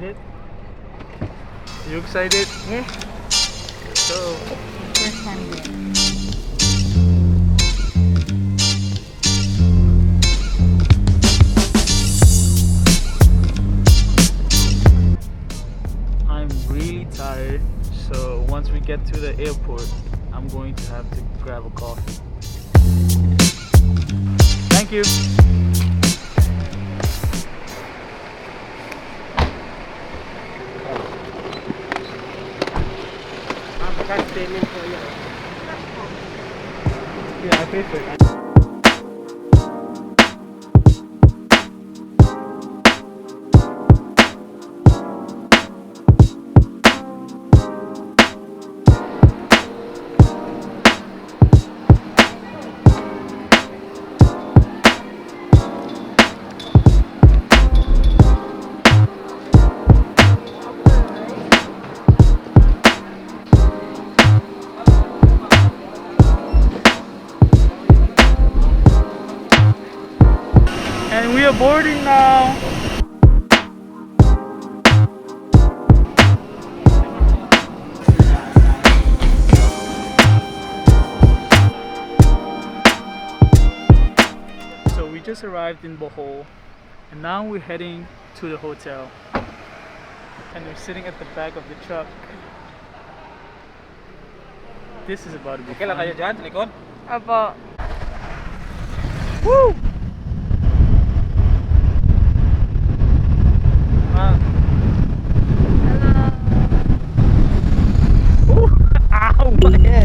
excited? You excited? Yeah. So, First time there. I'm really tired. So once we get to the airport, I'm going to have to grab a coffee. Thank you. Yeah, I paid for it. And we are boarding now. So we just arrived in BOHOL, and now we're heading to the hotel. And we're sitting at the back of the truck. This is about to be Okay lang kayo fun. dyan, sa likod? Apo. Woo! Ah. Hello. Ooh. Ow, my head.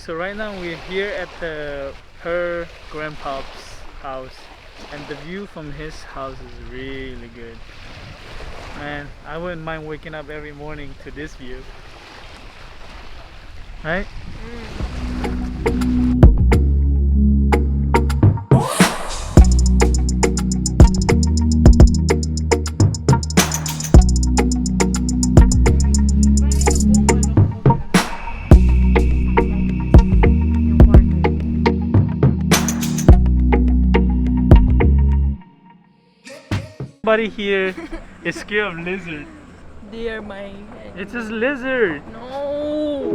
So right now we're here at her grandpa's house, and the view from his house is really good. Man, I wouldn't mind waking up every morning to this view. Right? Everybody here is scared of lizard. They are my... It's a lizard. No.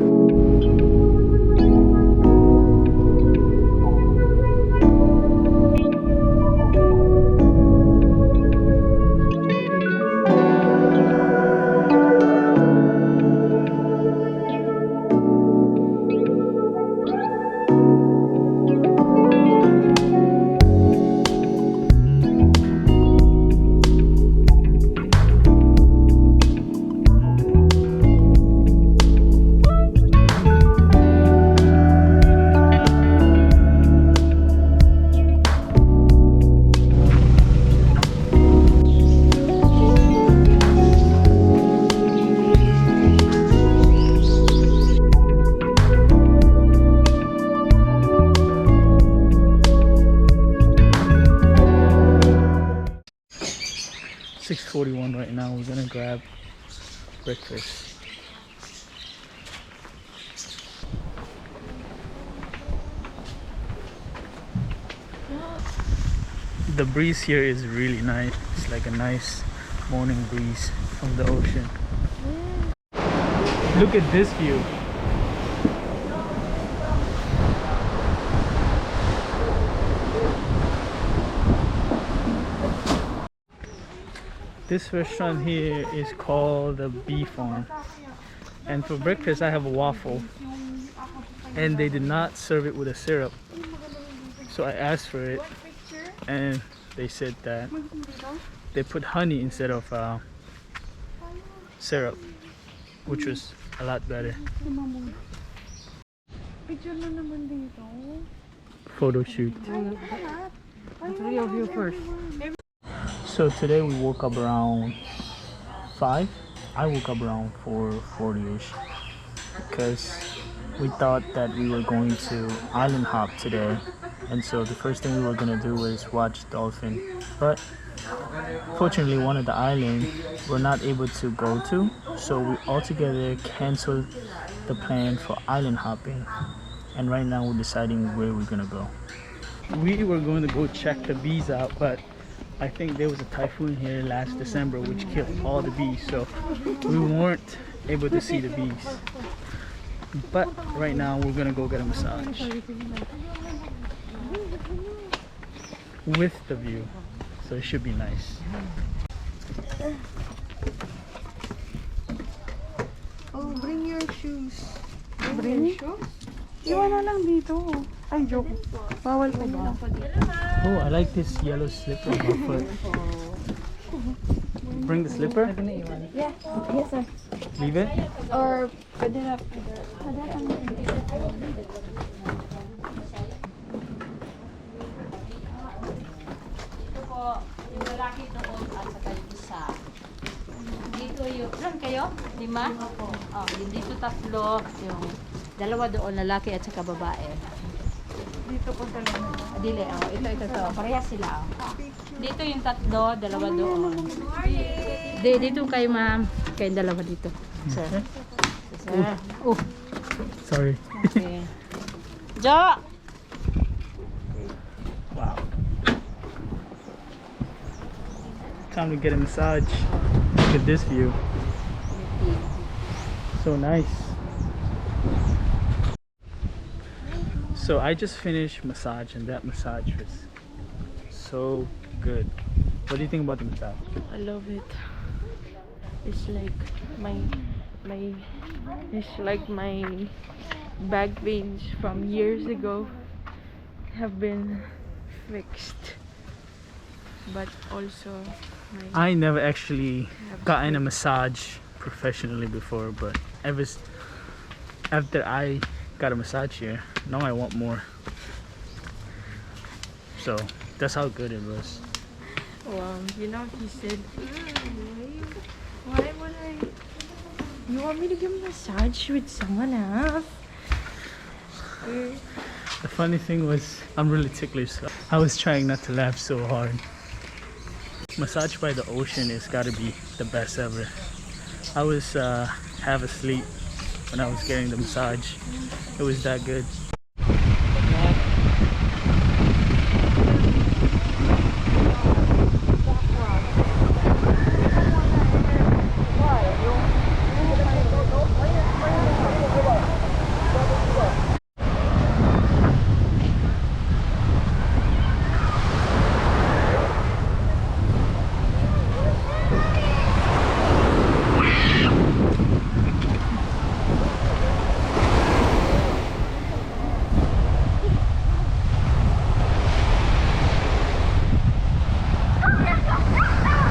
$6:41 right now. We're gonna grab breakfast. The breeze here is really nice. It's like a nice morning breeze from the ocean. Look at this view. This restaurant here is called the Bee Farm, and for breakfast I have a waffle, and they did not serve it with a syrup, so I asked for it, and they said that they put honey instead of syrup, which was a lot better. Photo shoot. Three of you first. So today we woke up around 5. I woke up around 4:40ish because we thought that we were going to island hop today, and so the first thing we were gonna do was watch dolphin. But fortunately, one of the islands we're not able to go to, so we altogether canceled the plan for island hopping. And right now we're deciding where we're gonna go. We were going to go check the bees out, but I think there was a typhoon here last December which killed all the bees, so we weren't able to see the bees. But right now we're gonna go get a massage with the view, so it should be nice. Oh, bring your shoes. Bring your shoes? Iwan na lang dito. Ay, joke. Bawal pa ba? Oh, I like this yellow slipper on my foot. Bring the slipper? Yeah. Yes, sir. Leave it? Or, pwede na. Ito po, yung lalaki doon at saka yung isa. Dito yung, ilan kayo? 5? Oh, yung dito 3, yung dalawa doon, lalaki at saka babae. Dito po talaga. Dili, oh, ito. Parehas sila, oh. Dito yung 3, dalawa doon. Dito kayo, ma'am. Kayong dalawa dito. Sir. Sir. Oh, Sorry. okay. Jo! Wow. Time to get a massage. Look at this view. So nice. So I just finished massage and that massage was so good. What do you think about the massage? I love it. It's like my back pains from years ago have been fixed. But also I never actually gotten a massage professionally before, but after I got a massage here, now I want more. So that's how good it was. you know, he said, why would I? You want me to give a massage with someone else? The funny thing was, I'm really ticklish, so I was trying not to laugh so hard. Massage by the ocean has got to be the best ever. I was half asleep when I was getting the massage. It was that good.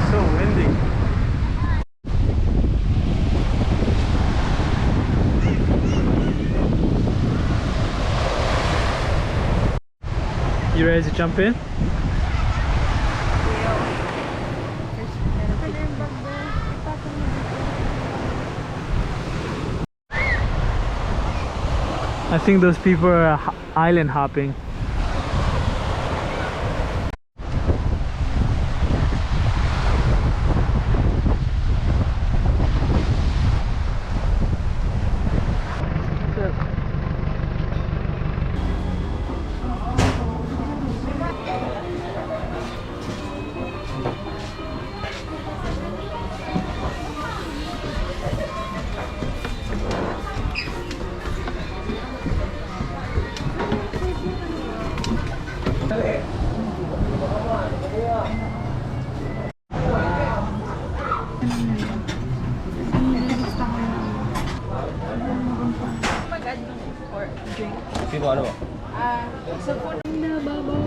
So windy. You ready to jump in? I think those people are island hopping.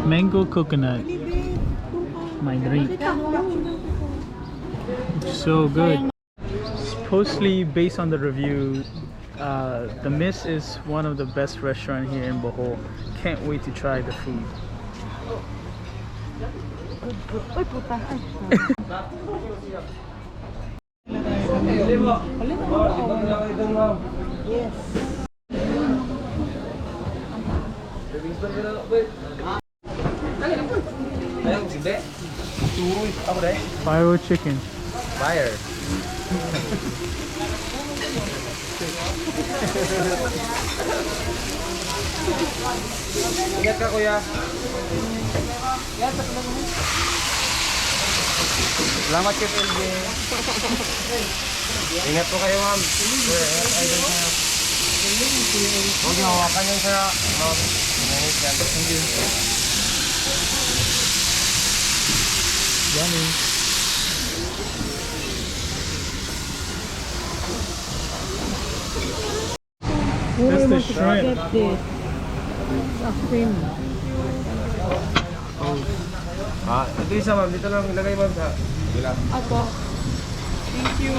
Mango coconut. My drink. So good. Supposedly, based on the review, the Miss is one of the best restaurants here in Bohol. Can't wait to try the food. Uy, puta. Ay, yes. Hindi. Turo ako deh. Pyro chicken. Fire. Ingat ka, kuya. Salamat kay LJ. Ingat po kayo, ma'am. Huwag niyo hawakan yung sira, ma'am. Ingat yan. Thank you. Yummy. That's the shrimp. Get this. It's a cream. Ah, ito isa, ma'am. Dito lang ilagay, ma'am, sa gila. Apo. Thank you.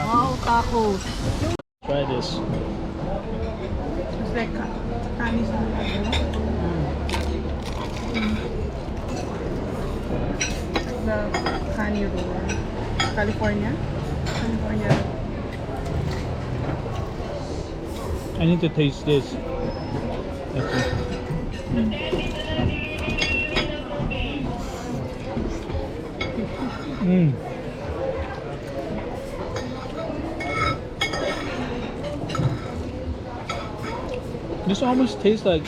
Wow, tacos. Try this. It's like kanis na the honey roll. California? California. I need to taste this. Mmm. This almost tastes like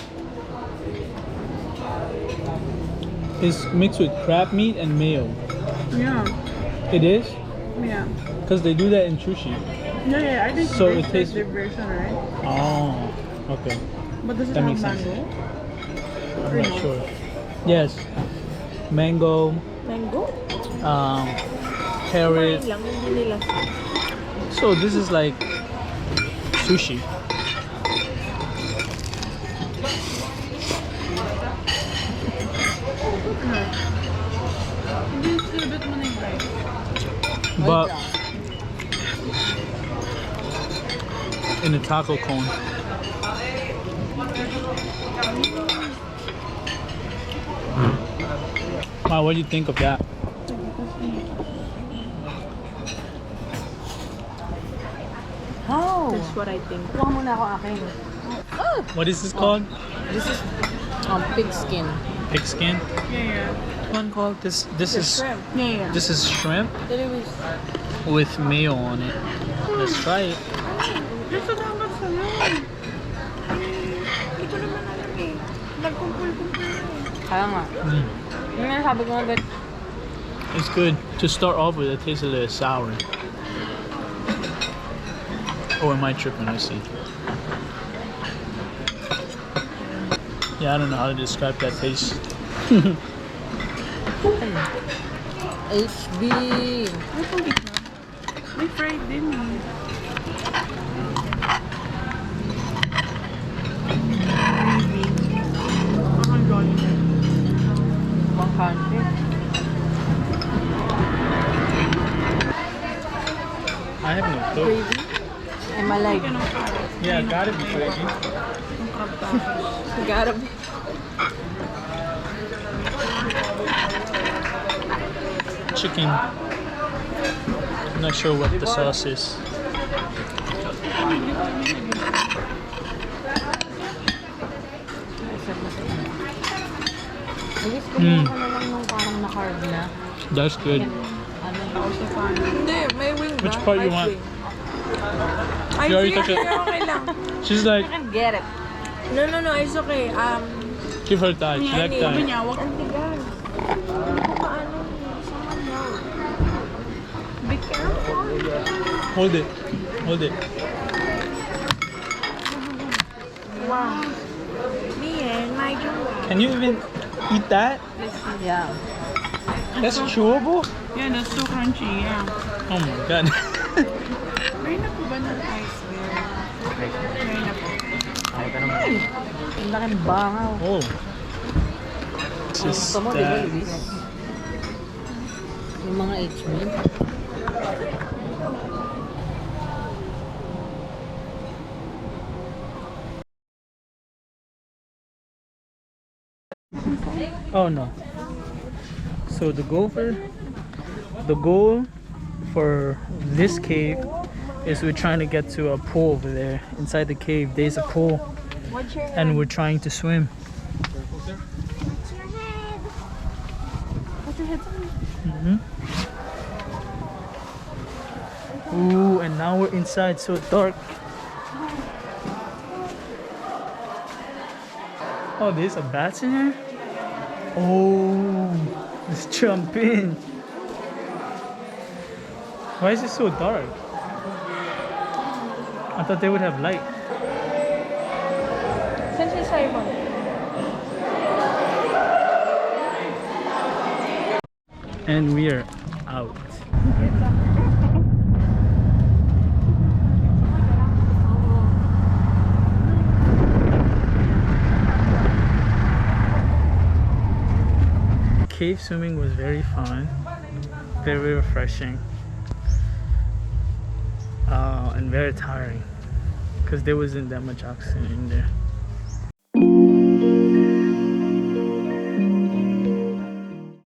it's mixed with crab meat and mayo. Yeah. It is? Yeah. Because they do that in sushi. Yeah, I think So this it tastes- is the version, right? Oh, okay. But does it That have makes sense. mango? I'm not sure. Yes. Mango, Mango? carrot. Lang, hindi nila. So this is like sushi. Hindi, silbit mo na yung rice. But in a taco cone. Wow, what do you think of that? Oh. That's what I think. Kuha muna ako akin. What is this called? This is pig skin. Pig skin? Yeah, One called this is Shrimp. yeah. this is shrimp Anyways, with mayo on it. Let's try it. Gusto dapat sa'yo. Hindi ko naman alam eh. Nagkumpul-kumpul na eh. Kaya nga. Mm. Yung nga sabi ko nga, but It's good. To start off with, it tastes a little sour. Oh, am I tripping? I see. Yeah, I don't know how to describe that taste. HB. Ay, pang gitna. May fried din eh. Ang gano'n. 100. I have no clue. Gravy. I'm alive. Yeah, gotta be gravy. Ang crab tacos. Gotta be. Chicken. I'm not sure what the sauce is. Ilis ko na lang nung parang na-carb na. That's good. Ano? hindi, may wing ba? Which part you Right want? wing. Ay, You already sige, took it. sige, okay lang. She's like, I can get it. No, it's okay. give her that. She like Sabi that. niya, wag ang Tigan. Hindi ko paano someone help. be careful. Hold it. Hold it. Wow. Me and my joke. Can you even eat that? Yeah. That's chewable? Yeah, that's so crunchy, yeah. Oh my god. Try na po ba ng ice bear? Try na po. Ang laking bangaw. Oh. Just Gusto mo, di ba, that. Luis? Yung mga HB. Oh no. So the goal for this cave is we're trying to get to a pool over there. Inside the cave there's a pool and we're trying to swim. Mm-hmm. Ooh, and now we're inside, so dark. Oh, there's a bats in here? Oh, let's jump in. Why is it so dark? I thought they would have light. Saan si Simon? And we are out. Cave swimming was very fun, very refreshing, and very tiring because there wasn't that much oxygen in there.